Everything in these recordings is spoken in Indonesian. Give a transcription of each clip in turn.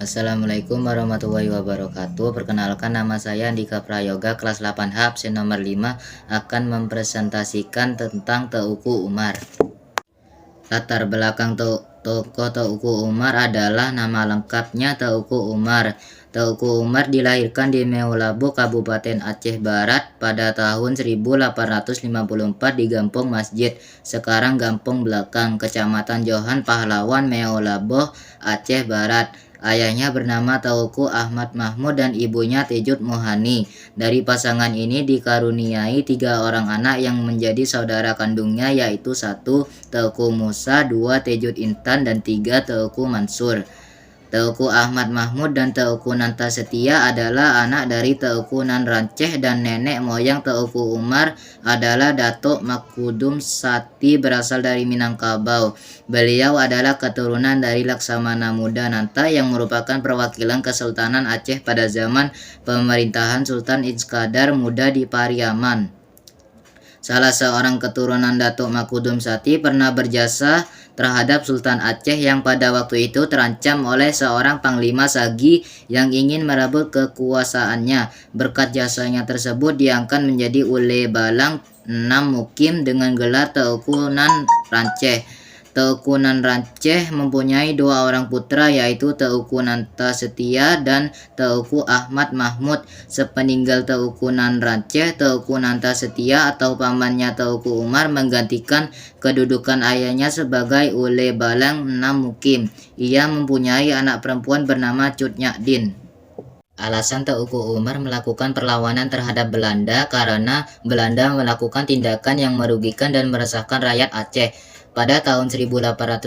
Assalamualaikum warahmatullahi wabarakatuh. Perkenalkan, nama saya Andika Prayoga, kelas 8H absen nomor 5, akan mempresentasikan tentang Teuku Umar. Latar belakang tokoh Teuku Umar adalah nama lengkapnya Teuku Umar. Teuku Umar dilahirkan di Meulaboh, Kabupaten Aceh Barat pada tahun 1854 di Gampong Masjid, sekarang Gampong Belakang, Kecamatan Johan Pahlawan, Meulaboh, Aceh Barat. Ayahnya bernama Teuku Ahmad Mahmud dan ibunya Tejud Mohani. Dari pasangan ini dikaruniai 3 orang anak yang menjadi saudara kandungnya, yaitu 1. Teuku Musa, 2. Tejud Intan, dan 3. Teuku Mansur. Teuku Ahmad Mahmud dan Teuku Nanta Setia adalah anak dari Teuku Nan Ranceh, dan nenek moyang Teuku Umar adalah Datuk Makudum Sati berasal dari Minangkabau. Beliau adalah keturunan dari Laksamana Muda Nanta yang merupakan perwakilan Kesultanan Aceh pada zaman pemerintahan Sultan Iskandar Muda di Pariaman. Salah seorang keturunan Datuk Makudum Sati pernah berjasa terhadap Sultan Aceh yang pada waktu itu terancam oleh seorang Panglima Sagi yang ingin merebut kekuasaannya. Berkat jasanya tersebut diangkat menjadi Ule Balang 6 Mukim dengan gelar Teuku Nan Ranceh. Teuku Nan Ranceh mempunyai 2 orang putra, yaitu Teuku Nanta Setia dan Teuku Ahmad Mahmud. Sepeninggal Teuku Nan Ranceh, Teuku Nanta Setia atau pamannya Teuku Umar menggantikan kedudukan ayahnya sebagai Ule Balang 6 Mukim. Ia mempunyai anak perempuan bernama Cut Nyadin. Alasan Teuku Umar melakukan perlawanan terhadap Belanda karena Belanda melakukan tindakan yang merugikan dan meresahkan rakyat Aceh. Pada tahun 1880,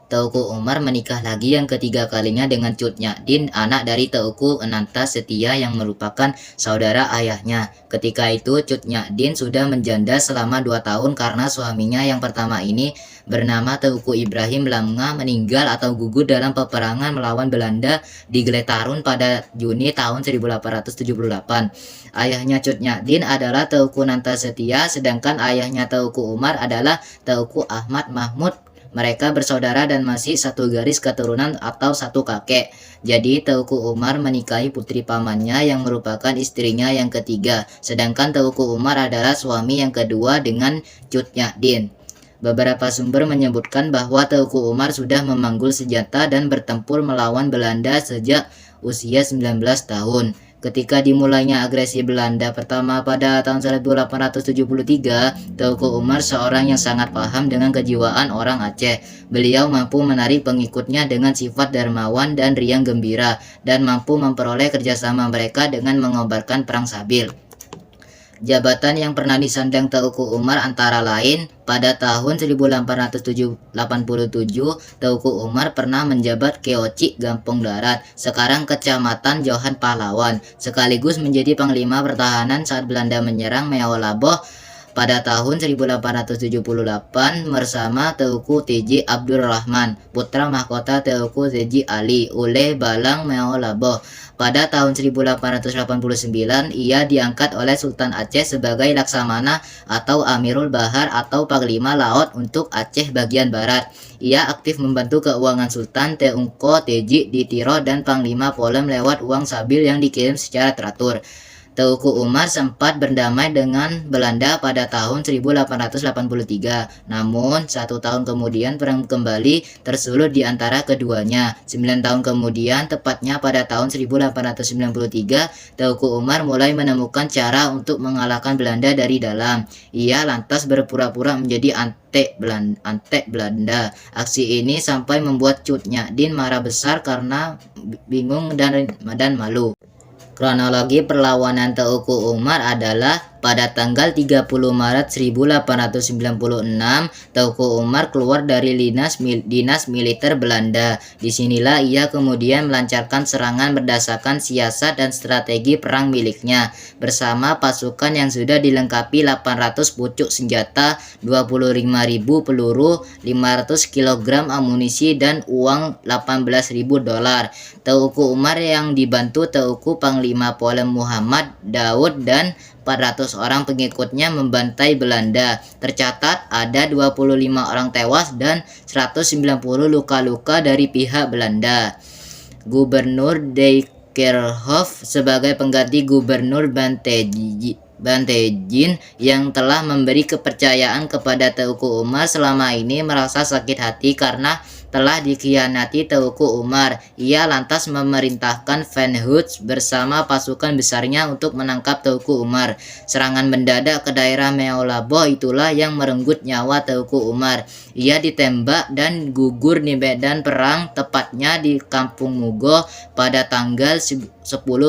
Teuku Umar menikah lagi yang ketiga kalinya dengan Cut Nyadin, anak dari Teuku Nanta Setia yang merupakan saudara ayahnya. Ketika itu Cut Nyadin sudah menjanda selama 2 tahun karena suaminya yang pertama ini bernama Teuku Ibrahim Langa meninggal atau gugur dalam peperangan melawan Belanda di Gletarun pada Juni tahun 1878. Ayahnya Cut Nyadin adalah Teuku Nanta Setia, sedangkan ayahnya Teuku Umar adalah Teuku Ahmad Mahmud. Mereka bersaudara dan masih satu garis keturunan atau satu kakek. Jadi Teuku Umar menikahi putri pamannya yang merupakan istrinya yang ketiga, sedangkan Teuku Umar adalah suami yang kedua dengan Cut Nyadin. Beberapa sumber menyebutkan bahwa Teuku Umar sudah memanggul senjata dan bertempur melawan Belanda sejak usia 19 tahun. Ketika dimulainya agresi Belanda pertama pada tahun 1873, Teuku Umar seorang yang sangat paham dengan kejiwaan orang Aceh. Beliau mampu menarik pengikutnya dengan sifat dermawan dan riang gembira, dan mampu memperoleh kerjasama mereka dengan mengobarkan perang sabil. Jabatan yang pernah disandang Teuku Umar antara lain, pada tahun 1887, Teuku Umar pernah menjabat Keoci Gampong Darat, sekarang Kecamatan Johan Pahlawan, sekaligus menjadi Panglima Pertahanan saat Belanda menyerang Meulaboh pada tahun 1878 bersama Teuku T.J. Abdul Rahman, putra mahkota Teuku T.J. Ali, Ule Balang Meulaboh. Pada tahun 1889, ia diangkat oleh Sultan Aceh sebagai Laksamana atau Amirul Bahar atau Panglima Laut untuk Aceh bagian barat. Ia aktif membantu keuangan Sultan Teungko Teji di Tiro dan Panglima Polem lewat uang sabil yang dikirim secara teratur. Teuku Umar sempat berdamai dengan Belanda pada tahun 1883. Namun, 1 tahun kemudian perang kembali tersulut di antara keduanya. 9 tahun kemudian, tepatnya pada tahun 1893, Teuku Umar mulai menemukan cara untuk mengalahkan Belanda dari dalam. Ia lantas berpura-pura menjadi antek Belanda. Aksi ini sampai membuat Cut Nyadin marah besar karena bingung dan malu. Kronologi perlawanan Teuku Umar adalah pada tanggal 30 Maret 1896, Teuku Umar keluar dari dinas militer Belanda. Disinilah ia kemudian melancarkan serangan berdasarkan siasat dan strategi perang miliknya. Bersama pasukan yang sudah dilengkapi 800 pucuk senjata, 25.000 peluru, 500 kg amunisi, dan uang 18.000 dolar. Teuku Umar yang dibantu Teuku Panglima Polem Muhammad Daud dan 400 orang pengikutnya membantai Belanda. Tercatat ada 25 orang tewas dan 190 luka-luka dari pihak Belanda. Gubernur Dyckerhoff sebagai pengganti Gubernur Bantejin yang telah memberi kepercayaan kepada Teuku Umar selama ini merasa sakit hati karena telah dikhianati Teuku Umar. Ia lantas memerintahkan Van Hoots bersama pasukan besarnya untuk menangkap Teuku Umar. Serangan mendadak ke daerah Meolaboh itulah yang merenggut nyawa Teuku Umar. Ia ditembak dan gugur di medan perang, tepatnya di Kampung Mugo pada tanggal 10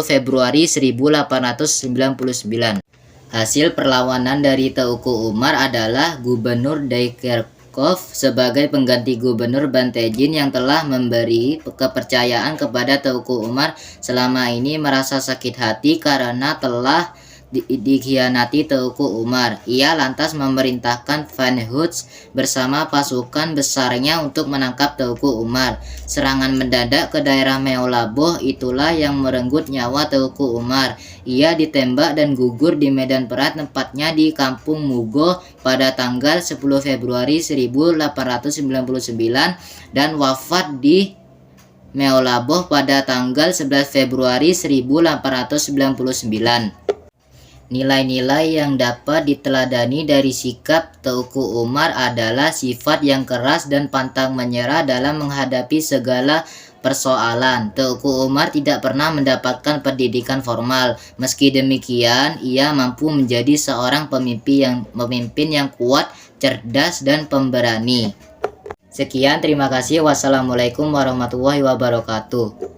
Februari 1899. Hasil perlawanan dari Teuku Umar adalah Gubernur Dyckerhoff sebagai pengganti Gubernur Bantejin yang telah memberi kepercayaan kepada Teuku Umar selama ini merasa sakit hati karena telah dikhianati Teuku Umar. Ia lantas memerintahkan Van Hoots bersama pasukan besarnya untuk menangkap Teuku Umar. Serangan mendadak ke daerah Meolaboh itulah yang merenggut nyawa Teuku Umar. Ia ditembak dan gugur di medan perang, tepatnya di Kampung Mugo pada tanggal 10 Februari 1899 dan wafat di Meolaboh pada tanggal 11 Februari 1899. Nilai-nilai yang dapat diteladani dari sikap Teuku Umar adalah sifat yang keras dan pantang menyerah dalam menghadapi segala persoalan. Teuku Umar tidak pernah mendapatkan pendidikan formal. Meski demikian, ia mampu menjadi seorang pemimpin yang kuat, cerdas, dan pemberani. Sekian, terima kasih. Wassalamualaikum warahmatullahi wabarakatuh.